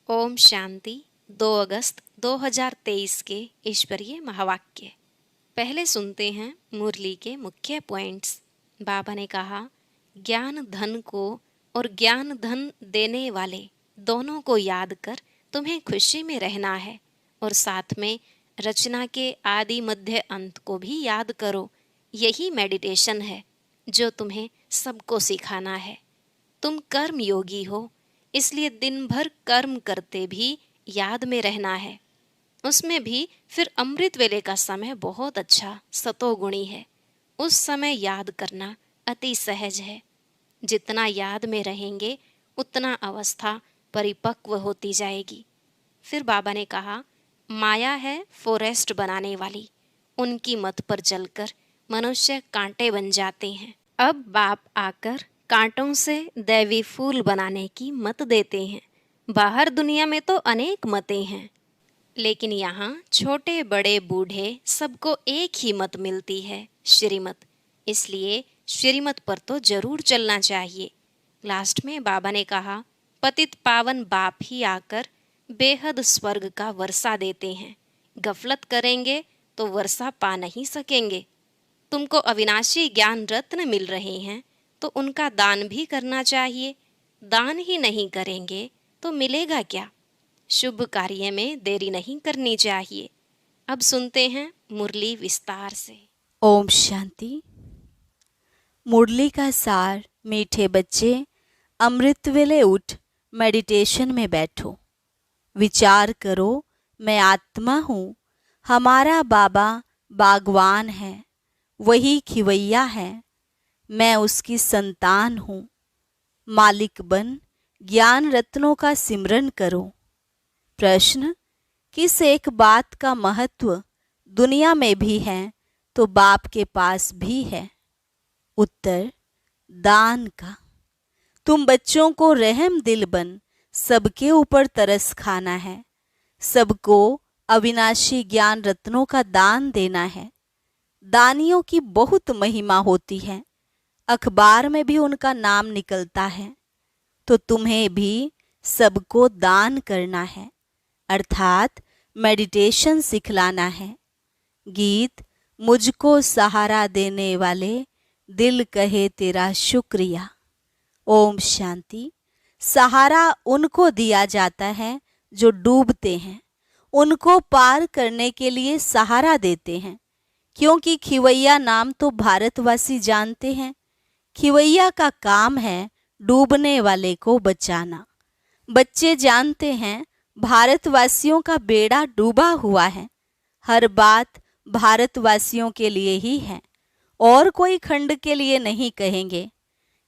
ओम शांति। 2 अगस्त 2023 के ईश्वरीय महावाक्य। पहले सुनते हैं मुरली के मुख्य पॉइंट्स। बाबा ने कहा, ज्ञान धन को और ज्ञान धन देने वाले दोनों को याद कर तुम्हें खुशी में रहना है, और साथ में रचना के आदि मध्य अंत को भी याद करो। यही मेडिटेशन है जो तुम्हें सबको सिखाना है। तुम कर्म योगी हो, इसलिए दिन भर कर्म करते भी याद में रहना है। उसमें भी फिर अमृत वेले का समय बहुत अच्छा सतोगुणी है। उस समय याद करना अति सहज है। जितना याद में रहेंगे उतना अवस्था परिपक्व होती जाएगी। फिर बाबा ने कहा, माया है फॉरेस्ट बनाने वाली, उनकी मत पर चलकर मनुष्य कांटे बन जाते हैं। अब बाप आकर कांटों से दैवी फूल बनाने की मत देते हैं। बाहर दुनिया में तो अनेक मतें हैं, लेकिन यहाँ छोटे बड़े बूढ़े सबको एक ही मत मिलती है, श्रीमत। इसलिए श्रीमत पर तो जरूर चलना चाहिए। लास्ट में बाबा ने कहा, पतित पावन बाप ही आकर बेहद स्वर्ग का वर्षा देते हैं। गफलत करेंगे तो वर्षा पा नहीं सकेंगे। तुमको अविनाशी ज्ञान रत्न मिल रहे हैं तो उनका दान भी करना चाहिए। दान ही नहीं करेंगे तो मिलेगा क्या? शुभ कार्य में देरी नहीं करनी चाहिए। अब सुनते हैं मुरली विस्तार से। ओम शांति। मुरली का सार। मीठे बच्चे, अमृत वेले उठ मेडिटेशन में बैठो। विचार करो, मैं आत्मा हूँ। हमारा बाबा बागवान है, वही खिवैया है। मैं उसकी संतान हूँ। मालिक बन ज्ञान रत्नों का सिमरन करो। प्रश्न, किस एक बात का महत्व दुनिया में भी है तो बाप के पास भी है? उत्तर, दान का। तुम बच्चों को रहम दिल बन सबके ऊपर तरस खाना है। सबको अविनाशी ज्ञान रत्नों का दान देना है। दानियों की बहुत महिमा होती है, अखबार में भी उनका नाम निकलता है। तो तुम्हें भी सबको दान करना है, अर्थात मेडिटेशन सिखलाना है। गीत, मुझको सहारा देने वाले दिल कहे तेरा शुक्रिया। ओम शांति। सहारा उनको दिया जाता है जो डूबते हैं, उनको पार करने के लिए सहारा देते हैं। क्योंकि खिवैया नाम तो भारतवासी जानते हैं। खिवैया का काम है डूबने वाले को बचाना। बच्चे जानते हैं भारतवासियों का बेड़ा डूबा हुआ है। हर बात भारतवासियों के लिए ही है और कोई खंड के लिए नहीं कहेंगे।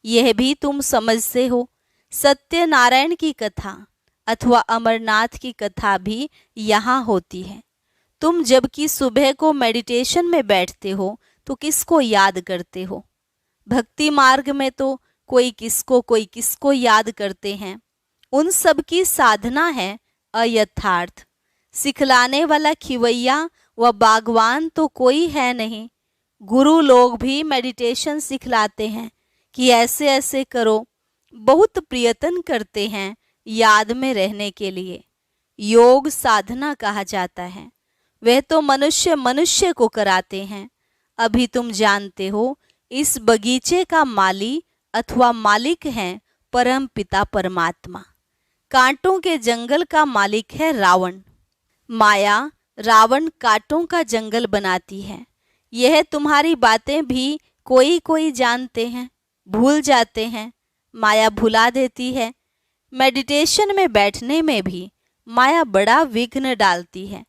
यह भी तुम समझते हो। सत्यनारायण की कथा अथवा अमरनाथ की कथा भी यहाँ होती है। तुम जबकि सुबह को मेडिटेशन में बैठते हो तो किसको याद करते हो? भक्ति मार्ग में तो कोई किसको याद करते हैं। उन सब की साधना है अयथार्थ। सिखलाने वाला खिवैया व बागवान तो कोई है नहीं। गुरु लोग भी मेडिटेशन सिखलाते हैं कि ऐसे ऐसे करो। बहुत प्रयत्न करते हैं याद में रहने के लिए। योग साधना कहा जाता है। वह तो मनुष्य को कराते हैं। अभी तुम जानते हो, इस बगीचे का माली अथवा मालिक हैं परम पिता परमात्मा। कांटों के जंगल का मालिक है रावण। माया रावण कांटों का जंगल बनाती है। यह तुम्हारी बातें भी कोई जानते हैं, भूल जाते हैं। माया भुला देती है। मेडिटेशन में बैठने में भी माया बड़ा विघ्न डालती है।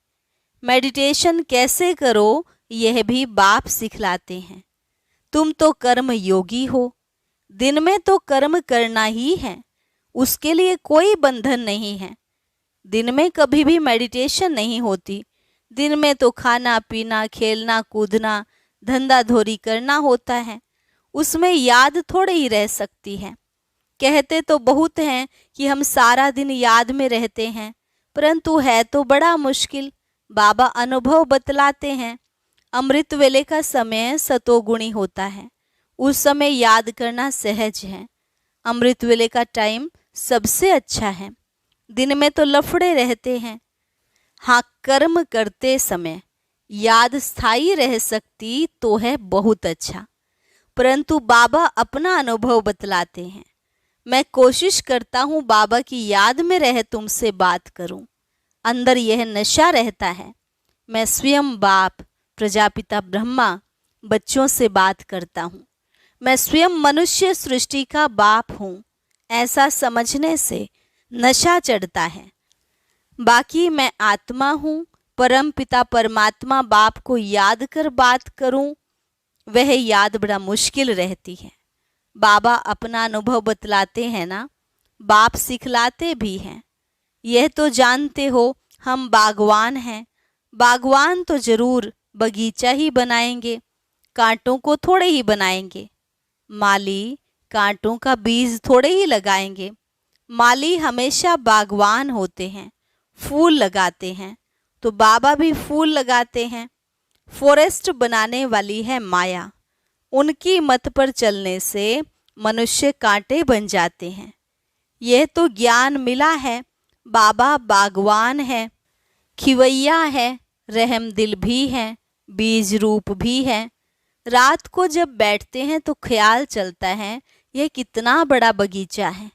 मेडिटेशन कैसे करो यह भी बाप सिखलाते हैं। तुम तो कर्म योगी हो। दिन में तो कर्म करना ही है, उसके लिए कोई बंधन नहीं है। दिन में कभी भी मेडिटेशन नहीं होती। दिन में तो खाना पीना, खेलना कूदना, धंधा धोरी करना होता है। उसमें याद थोड़े ही रह सकती है। कहते तो बहुत हैं कि हम सारा दिन याद में रहते हैं, परंतु है तो बड़ा मुश्किल। बाबा अनुभव बतलाते हैं। अमृत वेले का समय सतोगुणी होता है। उस समय याद करना सहज है। अमृत वेले का टाइम सबसे अच्छा है। दिन में तो लफड़े रहते हैं। हाँ, कर्म करते समय याद स्थायी रह सकती तो है बहुत अच्छा, परंतु बाबा अपना अनुभव बतलाते हैं। मैं कोशिश करता हूँ बाबा की याद में रह तुमसे बात करूं। अंदर यह नशा रहता है। मैं स्वयं बाप, प्रजापिता ब्रह्मा, बच्चों से बात करता हूँ। मैं स्वयं मनुष्य सृष्टि का बाप हूँ, ऐसा समझने से नशा चढ़ता है। बाकी मैं आत्मा हूँ, परम पिता परमात्मा बाप को याद कर बात करूं, वह याद बड़ा मुश्किल रहती है। बाबा अपना अनुभव बतलाते हैं ना, बाप सिखलाते भी हैं। यह तो जानते हो हम बागवान हैं। बागवान तो जरूर बगीचा ही बनाएंगे, कांटों को थोड़े ही बनाएंगे। माली कांटों का बीज थोड़े ही लगाएंगे। माली हमेशा बागवान होते हैं, फूल लगाते हैं। तो बाबा भी फूल लगाते हैं। फॉरेस्ट बनाने वाली है माया। उनकी मत पर चलने से मनुष्य कांटे बन जाते हैं। यह तो ज्ञान मिला है। बाबा बागवान है, खिवैया है, रहम दिल भी है, बीज रूप भी है। रात को जब बैठते हैं तो ख्याल चलता है यह कितना बड़ा बगीचा है,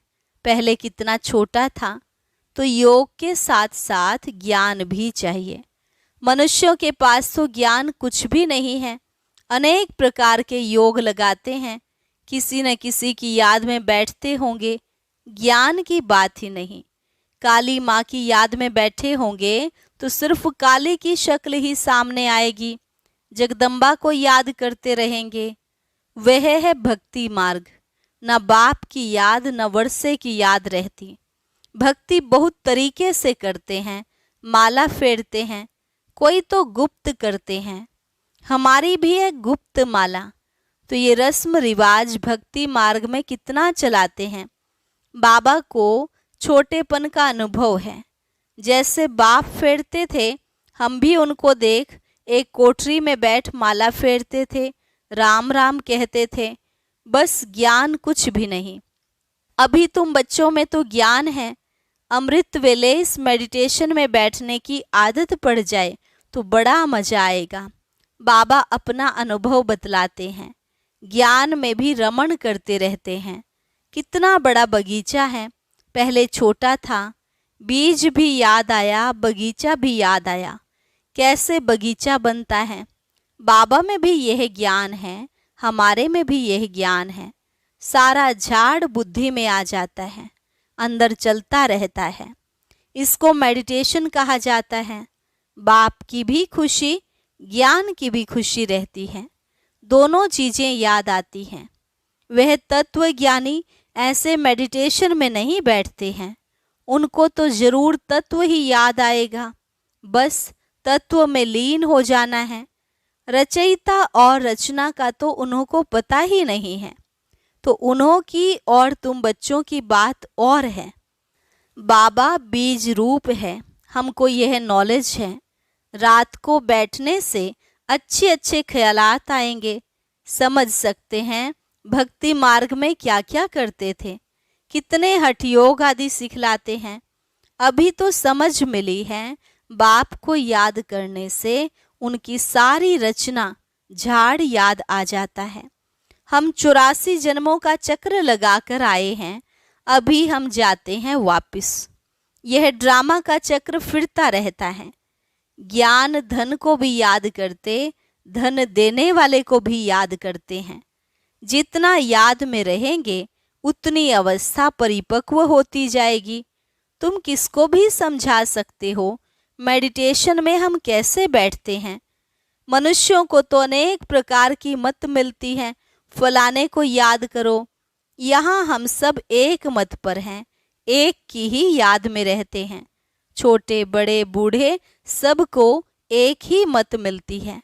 पहले कितना छोटा था। तो योग के साथ साथ ज्ञान भी चाहिए। मनुष्यों के पास तो ज्ञान कुछ भी नहीं है। अनेक प्रकार के योग लगाते हैं, किसी न किसी की याद में बैठते होंगे, ज्ञान की बात ही नहीं। काली माँ की याद में बैठे होंगे तो सिर्फ काली की शक्ल ही सामने आएगी। जगदम्बा को याद करते रहेंगे, वह है भक्ति मार्ग। न बाप की याद न वर्षे की याद रहती। भक्ति बहुत तरीके से करते हैं, माला फेरते हैं, कोई तो गुप्त करते हैं। हमारी भी है गुप्त माला। तो ये रस्म रिवाज भक्ति मार्ग में कितना चलाते हैं। बाबा को छोटेपन का अनुभव है। जैसे बाप फेरते थे, हम भी उनको देख एक कोठरी में बैठ माला फेरते थे, राम राम कहते थे। बस ज्ञान कुछ भी नहीं। अभी तुम बच्चों में तो ज्ञान है। अमृत वेले इस मेडिटेशन में बैठने की आदत पड़ जाए तो बड़ा मजा आएगा। बाबा अपना अनुभव बतलाते हैं। ज्ञान में भी रमण करते रहते हैं। कितना बड़ा बगीचा है, पहले छोटा था। बीज भी याद आया, बगीचा भी याद आया। कैसे बगीचा बनता है। बाबा में भी यह ज्ञान है, हमारे में भी यह ज्ञान है। सारा झाड़ बुद्धि में आ जाता है, अंदर चलता रहता है। इसको मेडिटेशन कहा जाता है। बाप की भी खुशी, ज्ञान की भी खुशी रहती है। दोनों चीजें याद आती हैं। वह तत्व ज्ञानी ऐसे मेडिटेशन में नहीं बैठते हैं। उनको तो जरूर तत्व ही याद आएगा। बस तत्व में लीन हो जाना है। रचयिता और रचना का तो उन्हों को पता ही नहीं है। तो उन्हों की और तुम बच्चों की बात और है। बाबा बीज रूप है, हमको यह नॉलेज है। रात को बैठने से अच्छे अच्छे ख्यालात आएंगे। समझ सकते हैं भक्ति मार्ग में क्या क्या करते थे, कितने हठ योग आदि सिखलाते हैं। अभी तो समझ मिली है, बाप को याद करने से उनकी सारी रचना झाड़ याद आ जाता है। हम 84 जन्मों का चक्र लगाकर आए हैं, अभी हम जाते हैं वापस। यह ड्रामा का चक्र फिरता रहता है। ज्ञान धन को भी याद करते, धन देने वाले को भी याद करते हैं। जितना याद में रहेंगे उतनी अवस्था परिपक्व होती जाएगी। तुम किसको भी समझा सकते हो मेडिटेशन में हम कैसे बैठते हैं। मनुष्यों को तो अनेक प्रकार की मत मिलती है, फलाने को याद करो। यहाँ हम सब एक मत पर हैं, एक की ही याद में रहते हैं। छोटे बड़े बूढ़े सबको एक ही मत मिलती है।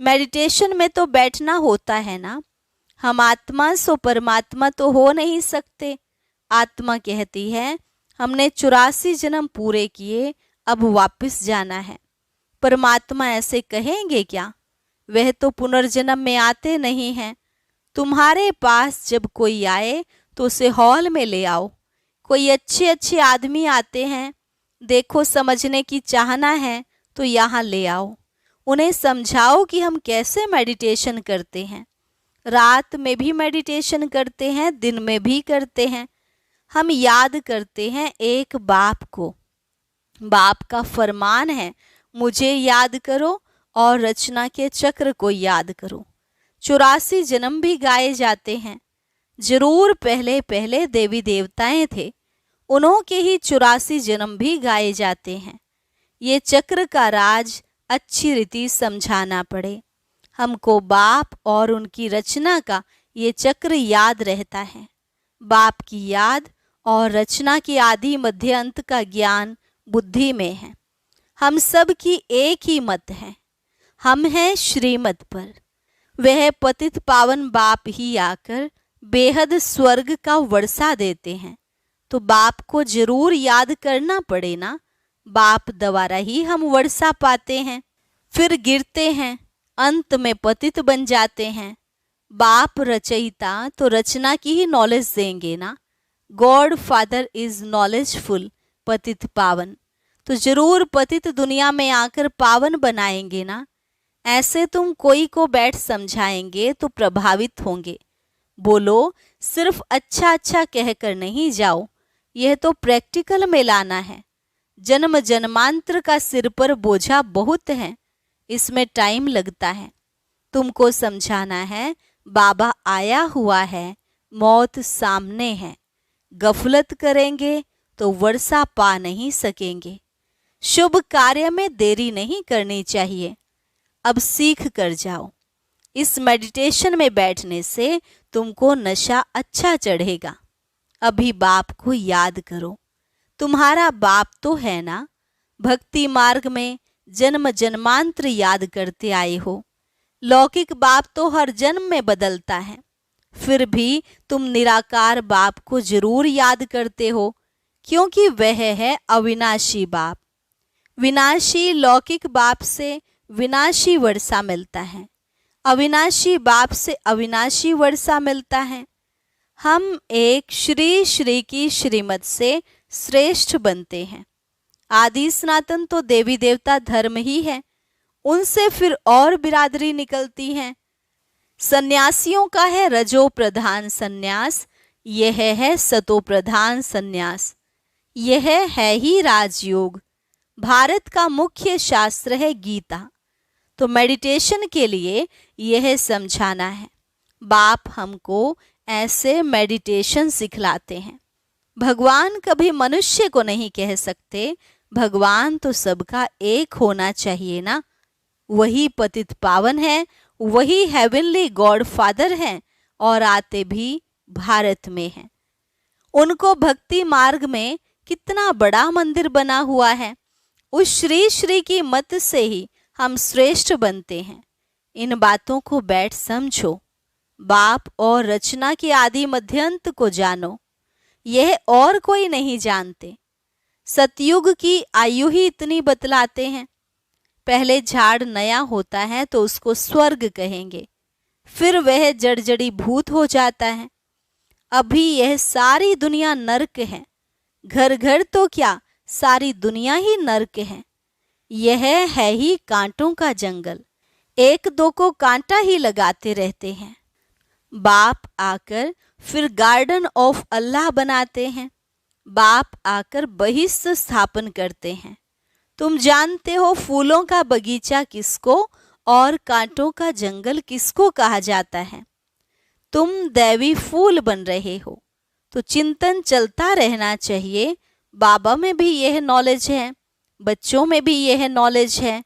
मेडिटेशन में तो बैठना होता है ना। हम आत्मा सो परमात्मा तो हो नहीं सकते। आत्मा कहती है हमने 84 जन्म पूरे किए, अब वापस जाना है। परमात्मा ऐसे कहेंगे क्या? वह तो पुनर्जन्म में आते नहीं हैं। तुम्हारे पास जब कोई आए तो उसे हॉल में ले आओ। कोई अच्छे अच्छे आदमी आते हैं, देखो समझने की चाहना है तो यहाँ ले आओ, उन्हें समझाओ कि हम कैसे मेडिटेशन करते हैं। रात में भी मेडिटेशन करते हैं, दिन में भी करते हैं। हम याद करते हैं एक बाप को। बाप का फरमान है, मुझे याद करो और रचना के चक्र को याद करो। 84 जन्म भी गाए जाते हैं। जरूर पहले पहले देवी देवताएं थे, उन्हों के ही 84 जन्म भी गाए जाते हैं। ये चक्र का राज अच्छी रीति समझाना पड़े। हमको बाप और उनकी रचना का ये चक्र याद रहता है। बाप की याद और रचना की आदि मध्य अंत का ज्ञान बुद्धि में है। हम सब की एक ही मत है, हम हैं श्रीमत पर। वह पतित पावन बाप ही आकर बेहद स्वर्ग का वर्षा देते हैं, तो बाप को जरूर याद करना पड़े ना। बाप द्वारा ही हम वर्षा पाते हैं, फिर गिरते हैं, अंत में पतित बन जाते हैं। बाप रचयिता तो रचना की ही नॉलेज देंगे ना। गॉड फादर इज नॉलेजफुल, पतित पावन, तो जरूर पतित दुनिया में आकर पावन बनाएंगे ना। ऐसे तुम कोई को बैठ समझाएंगे तो प्रभावित होंगे। बोलो सिर्फ अच्छा अच्छा कहकर नहीं जाओ, यह तो प्रैक्टिकल में लाना है। जन्म जन्मांतर का सिर पर बोझा बहुत है, इसमें टाइम लगता है। तुमको समझाना है बाबा आया हुआ है, मौत सामने है। गफलत करेंगे तो वर्षा पा नहीं सकेंगे। शुभ कार्य में देरी नहीं करनी चाहिए। अब सीख कर जाओ। इस मेडिटेशन में बैठने से तुमको नशा अच्छा चढ़ेगा। अभी बाप को याद करो, तुम्हारा बाप तो है ना। भक्ति मार्ग में जन्म जन्मांतर याद करते आए हो। लौकिक बाप तो हर जन्म में बदलता है, फिर भी तुम निराकार बाप को जरूर याद करते हो, क्योंकि वह है अविनाशी बाप। विनाशी लौकिक बाप से विनाशी वर्षा मिलता है, अविनाशी बाप से अविनाशी वर्षा मिलता है। हम एक श्री श्री की श्रीमत से श्रेष्ठ बनते हैं। आदि सनातन तो देवी देवता धर्म ही है, उनसे फिर और बिरादरी निकलती हैं। सन्यासियों का है रजो प्रधान सन्यास, यह है सतो प्रधान सन्यास। यह है ही राजयोग। भारत का मुख्य शास्त्र है गीता, तो मेडिटेशन के लिए यह समझाना है। बाप हमको ऐसे मेडिटेशन सिखलाते हैं। भगवान कभी मनुष्य को नहीं कह सकते, भगवान तो सबका एक होना चाहिए ना। वही पतित पावन है, वही हेवनली गॉड फादर हैं और आते भी भारत में हैं। उनको भक्ति मार्ग में कितना बड़ा मंदिर बना हुआ है, उस श्री श्री की मत से ही हम श्रेष्ठ बनते हैं। इन बातों को बैठ समझो। बाप और रचना के आदि मध्यंत को जानो, यह और कोई नहीं जानते। सतयुग की आयु ही इतनी बतलाते हैं। पहले झाड़ नया होता है तो उसको स्वर्ग कहेंगे, फिर वह जड़जड़ी भूत हो जाता है। अभी यह सारी दुनिया नरक है। घर घर तो क्या, सारी दुनिया ही नरक है। यह है ही कांटों का जंगल, एक दो को कांटा ही लगाते रहते हैं। बाप आकर फिर गार्डन ऑफ अल्लाह बनाते हैं। बाप आकर बहिष्ठ स्थापन करते हैं। तुम जानते हो फूलों का बगीचा किसको और कांटों का जंगल किसको कहा जाता है। तुम दैवी फूल बन रहे हो, तो चिंतन चलता रहना चाहिए। बाबा में भी यह नॉलेज है, बच्चों में भी यह नॉलेज है।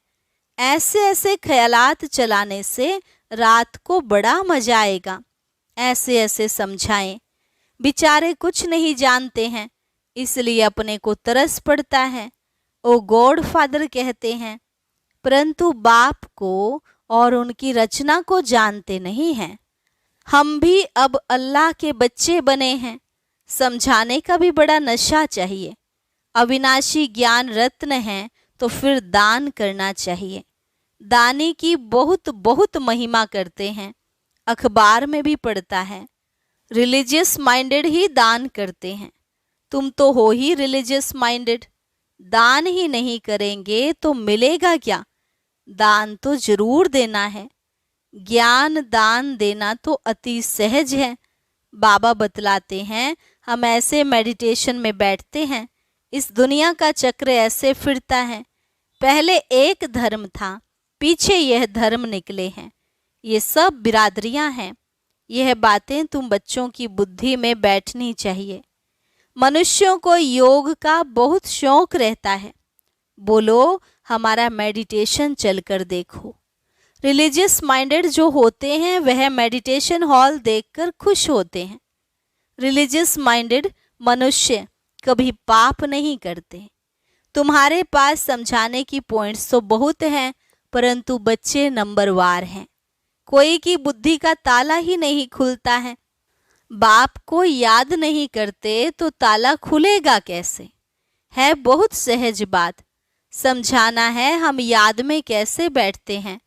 ऐसे ऐसे ख्यालात चलाने से रात को बड़ा मजा आएगा। ऐसे ऐसे समझाएं। बेचारे कुछ नहीं जानते हैं, इसलिए अपने को तरस पड़ता है। ओ गॉड फादर कहते हैं, परंतु बाप को और उनकी रचना को जानते नहीं हैं। हम भी अब अल्लाह के बच्चे बने हैं। समझाने का भी बड़ा नशा चाहिए। अविनाशी ज्ञान रत्न है, तो फिर दान करना चाहिए। दानी की बहुत बहुत महिमा करते हैं, अखबार में भी पढ़ता है। रिलीजियस माइंडेड ही दान करते हैं। तुम तो हो ही रिलीजियस माइंडेड। दान ही नहीं करेंगे तो मिलेगा क्या? दान तो जरूर देना है। ज्ञान दान देना तो अति सहज है। बाबा बतलाते हैं, हम ऐसे मेडिटेशन में बैठते हैं, इस दुनिया का चक्र ऐसे फिरता है। पहले एक धर्म था, पीछे यह धर्म निकले हैं। ये सब बिरादरियां हैं। यह बातें तुम बच्चों की बुद्धि में बैठनी चाहिए। मनुष्यों को योग का बहुत शौक रहता है। बोलो, हमारा मेडिटेशन चलकर देखो। रिलीजियस माइंडेड जो होते हैं वह मेडिटेशन हॉल देखकर खुश होते हैं। रिलीजियस माइंडेड मनुष्य कभी पाप नहीं करते। तुम्हारे पास समझाने की पॉइंट्स तो बहुत हैं, परंतु बच्चे नंबरवार हैं। कोई की बुद्धि का ताला ही नहीं खुलता है। बाप को याद नहीं करते तो ताला खुलेगा कैसे? है बहुत सहज बात। समझाना है हम याद में कैसे बैठते हैं।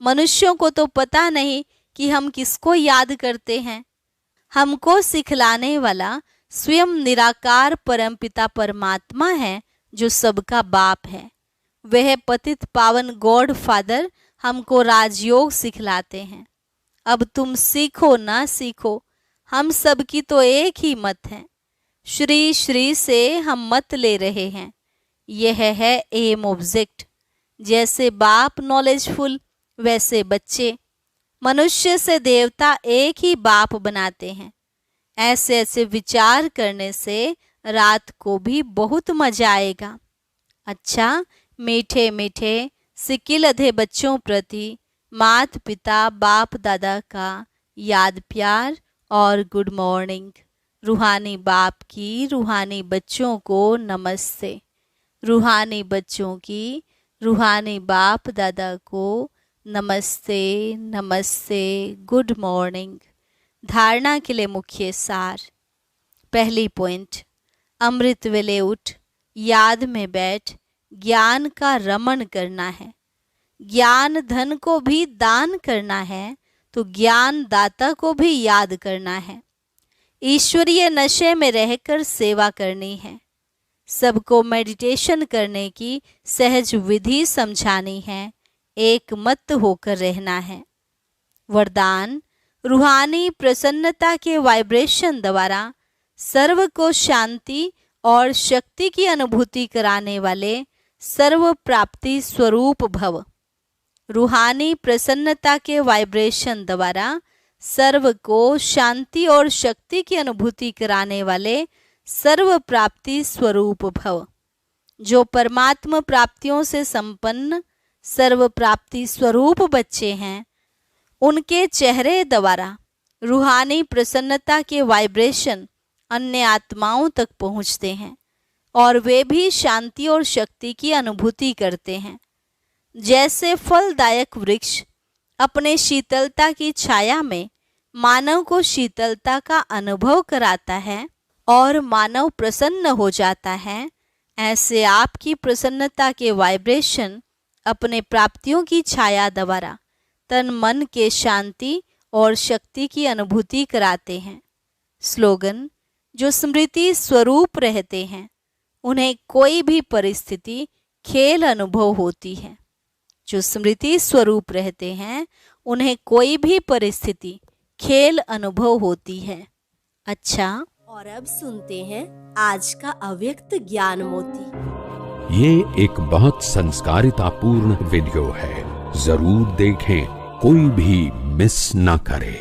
मनुष्यों को तो पता नहीं कि हम किसको याद करते हैं। हमको सिखलाने वाला स्वयं निराकार परमपिता परमात्मा है, जो सबका बाप है। वह पतित पावन गॉड फादर हमको राजयोग सिखलाते हैं। अब तुम सीखो ना सीखो, हम सब की तो एक ही मत है। श्री श्री से हम मत ले रहे हैं। यह है एम ऑब्जेक्ट। जैसे बाप नॉलेजफुल, वैसे बच्चे। मनुष्य से देवता एक ही बाप बनाते हैं। ऐसे ऐसे विचार करने से रात को भी बहुत मजा आएगा। अच्छा, मीठे मीठे सिकिल अधे बच्चों प्रति मात पिता बाप दादा का याद प्यार और गुड मॉर्निंग। रूहानी बाप की रूहानी बच्चों को नमस्ते। रूहानी बच्चों की रूहानी बाप दादा को नमस्ते नमस्ते, गुड मॉर्निंग। धारणा के लिए मुख्य सार। पहली पॉइंट, अमृत वेले उठ, याद में बैठ, ज्ञान का रमण करना है। ज्ञान धन को भी दान करना है तो ज्ञान दाता को भी याद करना है। ईश्वरीय नशे में रहकर सेवा करनी है। सबको मेडिटेशन करने की सहज विधि समझानी है। एक मत होकर रहना है। वरदान, रूहानी प्रसन्नता के वाइब्रेशन द्वारा सर्व को शांति और शक्ति की अनुभूति कराने वाले सर्व प्राप्ति स्वरूप भव। रूहानी प्रसन्नता के वाइब्रेशन द्वारा सर्व को शांति और शक्ति की अनुभूति कराने वाले सर्व प्राप्ति स्वरूप भव। जो परमात्मा प्राप्तियों से संपन्न सर्व प्राप्ति स्वरूप बच्चे हैं, उनके चेहरे द्वारा रूहानी प्रसन्नता के वाइब्रेशन अन्य आत्माओं तक पहुंचते हैं और वे भी शांति और शक्ति की अनुभूति करते हैं। जैसे फलदायक वृक्ष अपने शीतलता की छाया में मानव को शीतलता का अनुभव कराता है और मानव प्रसन्न हो जाता है, ऐसे आपकी प्रसन्नता के वाइब्रेशन अपने प्राप्तियों की छाया द्वारा तन मन के शांति और शक्ति की अनुभूति कराते हैं। स्लोगन, जो स्मृति स्वरूप रहते हैं उन्हें कोई भी परिस्थिति खेल अनुभव होती है। जो स्मृति स्वरूप रहते हैं उन्हें कोई भी परिस्थिति खेल अनुभव होती है। अच्छा, और अब सुनते हैं आज का अव्यक्त ज्ञान मोती। ये एक बहुत संस्कारितापूर्ण वीडियो है, जरूर देखें, कोई भी मिस ना करे।